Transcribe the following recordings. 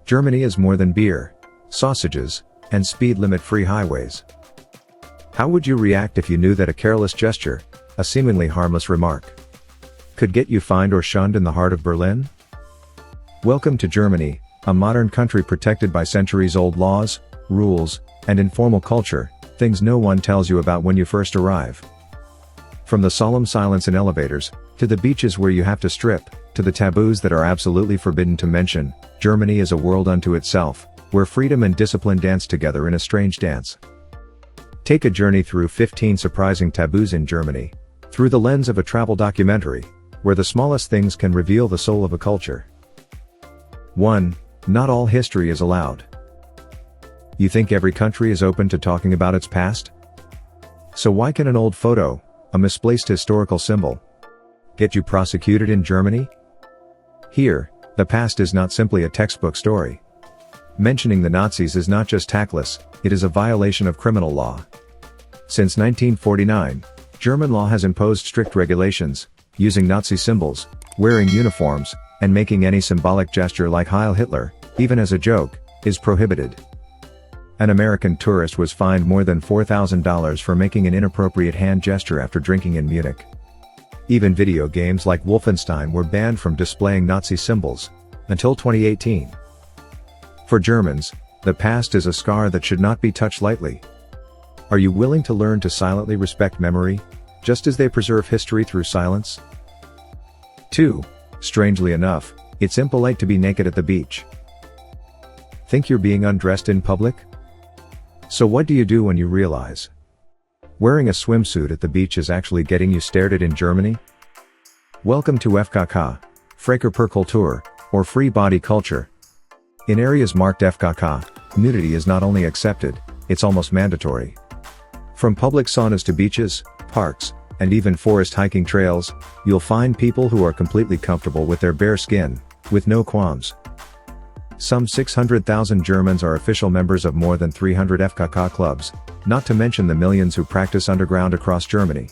Germany is more than beer, sausages, and speed limit-free highways. How would you react if you knew that a careless gesture, a seemingly harmless remark, could get you fined or shunned in the heart of Berlin? Welcome to Germany, a modern country protected by centuries-old laws, rules, and informal culture, things no one tells you about when you first arrive. From the solemn silence in elevators, to the beaches where you have to strip, to the taboos that are absolutely forbidden to mention, Germany is a world unto itself, where freedom and discipline dance together in a strange dance. Take a journey through 15 surprising taboos in Germany, through the lens of a travel documentary, where the smallest things can reveal the soul of a culture. 1. Not all history is allowed. You think every country is open to talking about its past? So why can an old photo, a misplaced historical symbol, get you prosecuted in Germany? Here, the past is not simply a textbook story. Mentioning the Nazis is not just tactless, it is a violation of criminal law. Since 1949, German law has imposed strict regulations, using Nazi symbols, wearing uniforms, and making any symbolic gesture like Heil Hitler, even as a joke, is prohibited. An American tourist was fined more than $4,000 for making an inappropriate hand gesture after drinking in Munich. Even video games like Wolfenstein were banned from displaying Nazi symbols, until 2018. For Germans, the past is a scar that should not be touched lightly. Are you willing to learn to silently respect memory, just as they preserve history through silence? 2. Strangely enough, it's impolite to be naked at the beach. Think you're being undressed in public? So what do you do when you realize wearing a swimsuit at the beach is actually getting you stared at in Germany? Welcome to FKK, Freie Kultur, or free body culture. In areas marked FKK, nudity is not only accepted, it's almost mandatory. From public saunas to beaches, parks, and even forest hiking trails, you'll find people who are completely comfortable with their bare skin, with no qualms. Some 600,000 Germans are official members of more than 300 FKK clubs, not to mention the millions who practice underground across Germany.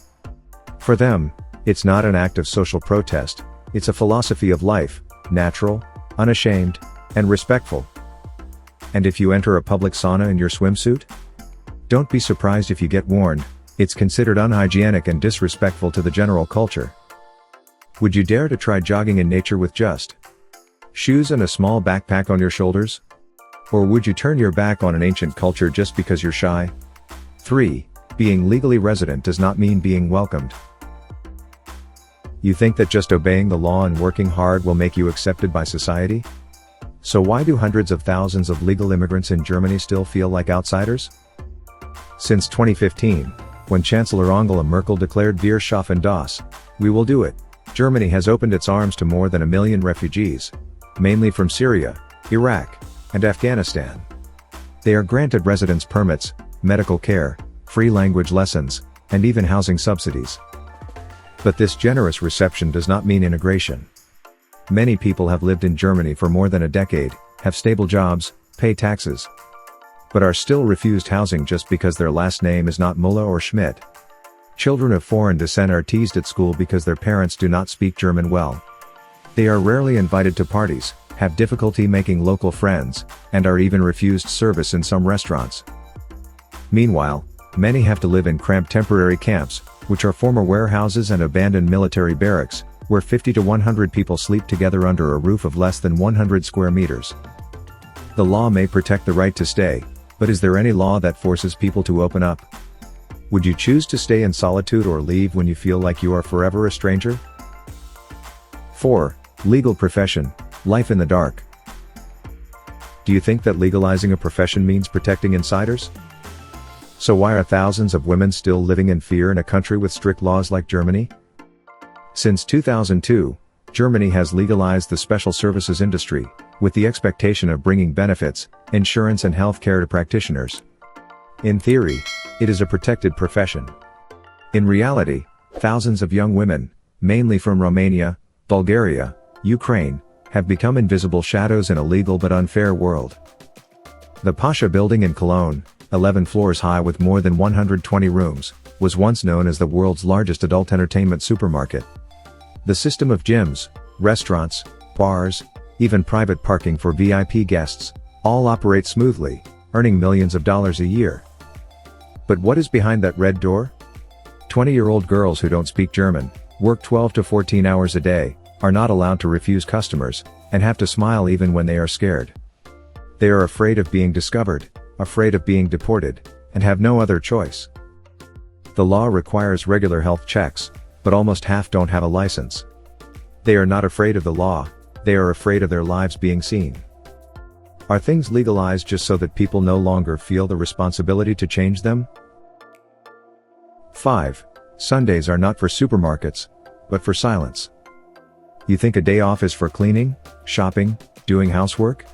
For them, it's not an act of social protest, it's a philosophy of life, natural, unashamed, and respectful. And if you enter a public sauna in your swimsuit? Don't be surprised if you get warned, it's considered unhygienic and disrespectful to the general culture. Would you dare to try jogging in nature with just shoes and a small backpack on your shoulders? Or would you turn your back on an ancient culture just because you're shy? 3. Being legally resident does not mean being welcomed. You think that just obeying the law and working hard will make you accepted by society? So why do hundreds of thousands of legal immigrants in Germany still feel like outsiders? Since 2015, when Chancellor Angela Merkel declared Wir schaffen das, we will do it, Germany has opened its arms to more than 1 million refugees, mainly from Syria, Iraq, and Afghanistan. They are granted residence permits, medical care, free language lessons, and even housing subsidies. But this generous reception does not mean integration. Many people have lived in Germany for more than a decade, have stable jobs, pay taxes, but are still refused housing just because their last name is not Müller or Schmidt. Children of foreign descent are teased at school because their parents do not speak German well. They are rarely invited to parties, have difficulty making local friends, and are even refused service in some restaurants. Meanwhile, many have to live in cramped temporary camps, which are former warehouses and abandoned military barracks, where 50 to 100 people sleep together under a roof of less than 100 square meters. The law may protect the right to stay, but is there any law that forces people to open up? Would you choose to stay in solitude or leave when you feel like you are forever a stranger? 4. Legal profession, life in the dark. Do you think that legalizing a profession means protecting insiders? So why are thousands of women still living in fear in a country with strict laws like Germany? Since 2002, Germany has legalized the special services industry, with the expectation of bringing benefits, insurance and health care to practitioners. In theory, it is a protected profession. In reality, thousands of young women, mainly from Romania, Bulgaria, Ukraine, have become invisible shadows in a legal but unfair world. The Pasha building in Cologne, 11 floors high with more than 120 rooms, was once known as the world's largest adult entertainment supermarket. The system of gyms, restaurants, bars, even private parking for VIP guests, all operate smoothly, earning millions of dollars a year. But what is behind that red door? 20-year-old girls who don't speak German, work 12 to 14 hours a day, are not allowed to refuse customers, and have to smile even when they are scared. They are afraid of being discovered, afraid of being deported, and have no other choice. The law requires regular health checks, but almost half don't have a license. They are not afraid of the law, they are afraid of their lives being seen. Are things legalized just so that people no longer feel the responsibility to change them? 5. Sundays are not for supermarkets, but for silence. You think a day off is for cleaning, shopping, doing housework?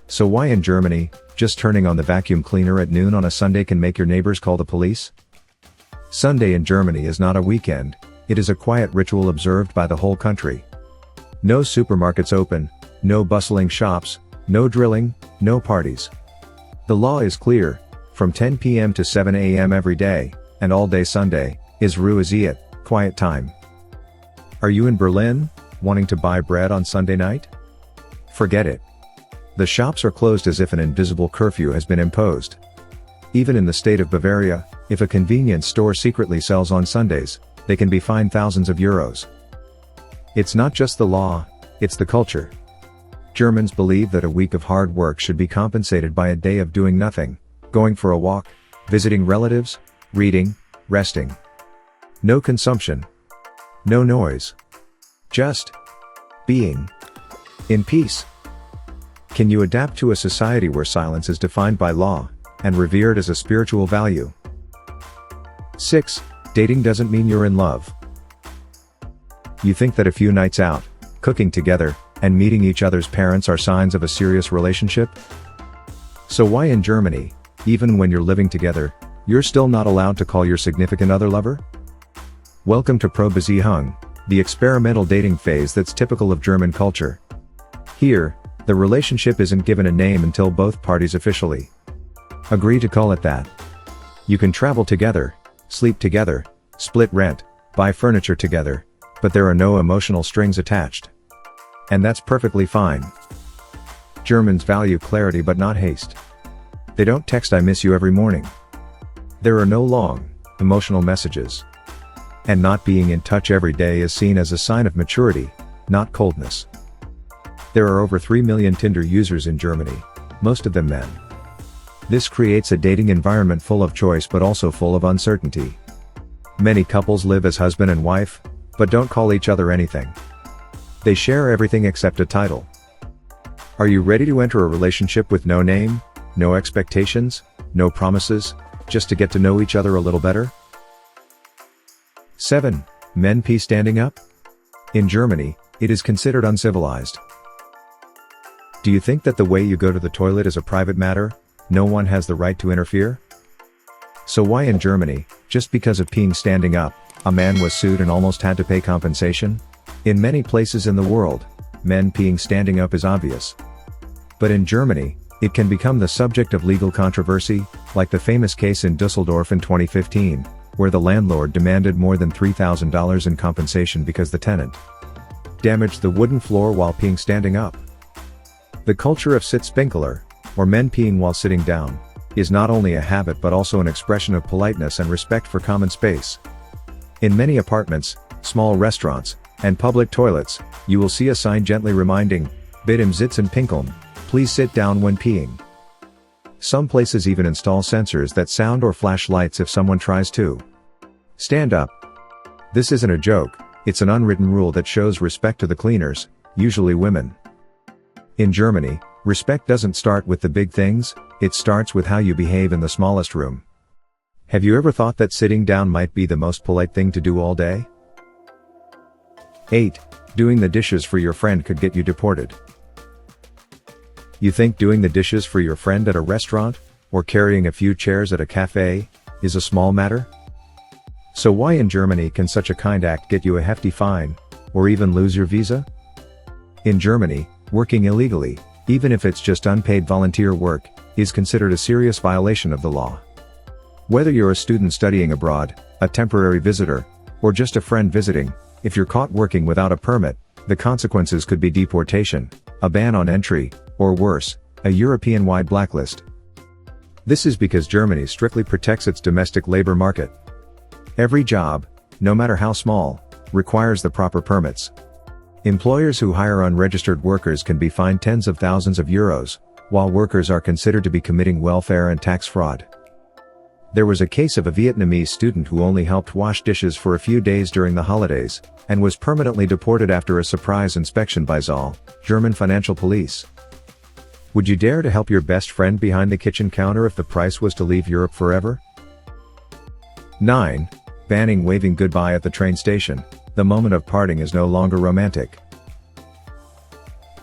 So why in Germany, just turning on the vacuum cleaner at noon on a Sunday can make your neighbors call the police? Sunday in Germany is not a weekend, it is a quiet ritual observed by the whole country. No supermarkets open, no bustling shops, no drilling, no parties. The law is clear, from 10 p.m. to 7 a.m. every day, and all day Sunday, is Ruhe Zeit, quiet time. Are you in Berlin, wanting to buy bread on Sunday night? Forget it. The shops are closed as if an invisible curfew has been imposed. Even in the state of Bavaria, if a convenience store secretly sells on Sundays, they can be fined thousands of euros. It's not just the law, it's the culture. Germans believe that a week of hard work should be compensated by a day of doing nothing, going for a walk, visiting relatives, reading, resting. No consumption. No noise. Just being in peace. Can you adapt to a society where silence is defined by law and revered as a spiritual value? 6. Dating doesn't mean you're in love. You think that a few nights out, cooking together, and meeting each other's parents are signs of a serious relationship? So why in Germany, even when you're living together, you're still not allowed to call your significant other lover? Welcome to Probeziehung, the experimental dating phase that's typical of German culture. Here, the relationship isn't given a name until both parties officially agree to call it that. You can travel together, sleep together, split rent, buy furniture together, but there are no emotional strings attached. And that's perfectly fine. Germans value clarity but not haste. They don't text "I miss you" every morning. There are no long, emotional messages. And not being in touch every day is seen as a sign of maturity, not coldness. There are over 3 million Tinder users in Germany, most of them men. This creates a dating environment full of choice but also full of uncertainty. Many couples live as husband and wife, but don't call each other anything. They share everything except a title. Are you ready to enter a relationship with no name, no expectations, no promises, just to get to know each other a little better? 7. Men pee standing up? In Germany, it is considered uncivilized. Do you think that the way you go to the toilet is a private matter? No one has the right to interfere? So why in Germany, just because of peeing standing up, a man was sued and almost had to pay compensation? In many places in the world, men peeing standing up is obvious. But in Germany, it can become the subject of legal controversy, like the famous case in Dusseldorf in 2015, where the landlord demanded more than $3,000 in compensation because the tenant damaged the wooden floor while peeing standing up. The culture of Sitzpinkler, or men peeing while sitting down, is not only a habit but also an expression of politeness and respect for common space. In many apartments, small restaurants, and public toilets, you will see a sign gently reminding, "Bitte im Sitzen pinkeln," please sit down when peeing. Some places even install sensors that sound or flash lights if someone tries to stand up. This isn't a joke, it's an unwritten rule that shows respect to the cleaners, usually women. In Germany, respect doesn't start with the big things, it starts with how you behave in the smallest room. Have you ever thought that sitting down might be the most polite thing to do all day? 8. Doing the dishes for your friend could get you deported. You think doing the dishes for your friend at a restaurant, or carrying a few chairs at a cafe, is a small matter? So why in Germany can such a kind act get you a hefty fine, or even lose your visa? In Germany, working illegally, even if it's just unpaid volunteer work, is considered a serious violation of the law. Whether you're a student studying abroad, a temporary visitor, or just a friend visiting, if you're caught working without a permit, The consequences could be deportation, a ban on entry, or worse, a European-wide blacklist. This is because Germany strictly protects its domestic labor market. Every job, no matter how small, requires the proper permits. Employers who hire unregistered workers can be fined tens of thousands of euros, while workers are considered to be committing welfare and tax fraud. There was a case of a Vietnamese student who only helped wash dishes for a few days during the holidays, and was permanently deported after a surprise inspection by Zoll, German financial police. Would you dare to help your best friend behind the kitchen counter if the price was to leave Europe forever? 9. Banning waving goodbye at the train station. The moment of parting is no longer romantic.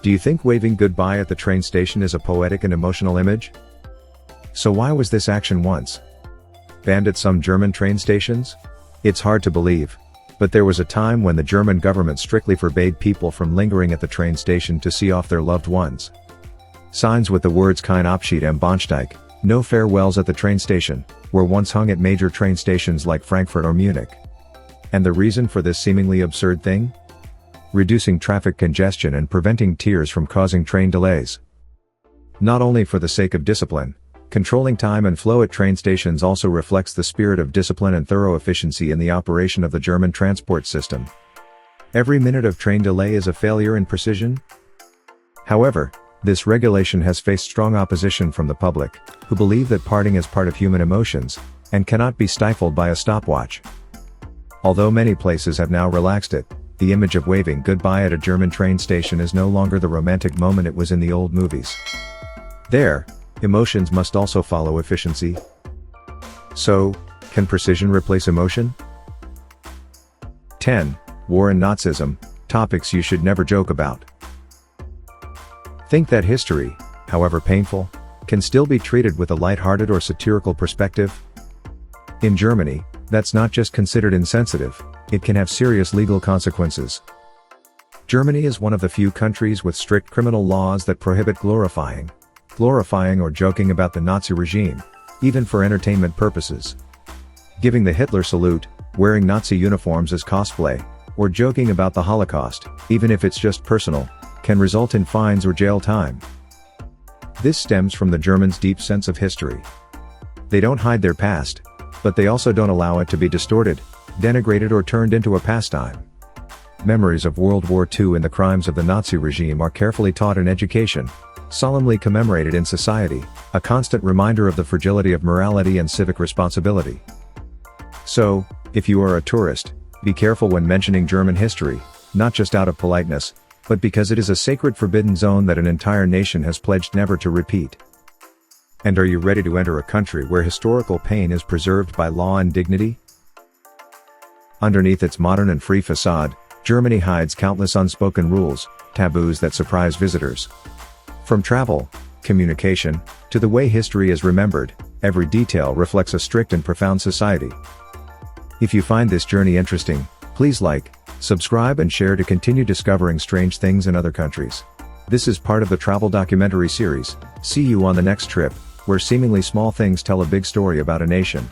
Do you think waving goodbye at the train station is a poetic and emotional image? So why was this action once banned at some German train stations? It's hard to believe, but there was a time when the German government strictly forbade people from lingering at the train station to see off their loved ones. Signs with the words "Kein Abschied am Bahnsteig," no farewells at the train station, were once hung at major train stations like Frankfurt or Munich. And the reason for this seemingly absurd thing? Reducing traffic congestion and preventing tears from causing train delays. Not only for the sake of discipline, controlling time and flow at train stations also reflects the spirit of discipline and thorough efficiency in the operation of the German transport system. Every minute of train delay is a failure in precision. However, this regulation has faced strong opposition from the public, who believe that parting is part of human emotions, and cannot be stifled by a stopwatch. Although many places have now relaxed it, the image of waving goodbye at a German train station is no longer the romantic moment it was in the old movies. There, emotions must also follow efficiency. So, can precision replace emotion? 10. War and Nazism, topics you should never joke about. Think that history, however painful, can still be treated with a light-hearted or satirical perspective? In Germany, that's not just considered insensitive, it can have serious legal consequences. Germany is one of the few countries with strict criminal laws that prohibit glorifying or joking about the Nazi regime, even for entertainment purposes. Giving the Hitler salute, wearing Nazi uniforms as cosplay, or joking about the Holocaust, even if it's just personal, can result in fines or jail time. This stems from the Germans' deep sense of history. They don't hide their past, but they also don't allow it to be distorted, denigrated or turned into a pastime. Memories of World War II and the crimes of the Nazi regime are carefully taught in education, solemnly commemorated in society, a constant reminder of the fragility of morality and civic responsibility. So, if you are a tourist, be careful when mentioning German history, not just out of politeness, but because it is a sacred forbidden zone that an entire nation has pledged never to repeat. And are you ready to enter a country where historical pain is preserved by law and dignity? Underneath its modern and free facade, Germany hides countless unspoken rules, taboos that surprise visitors. From travel, communication, to the way history is remembered, every detail reflects a strict and profound society. If you find this journey interesting, please like, subscribe and share to continue discovering strange things in other countries. This is part of the travel documentary series. See you on the next trip, where seemingly small things tell a big story about a nation.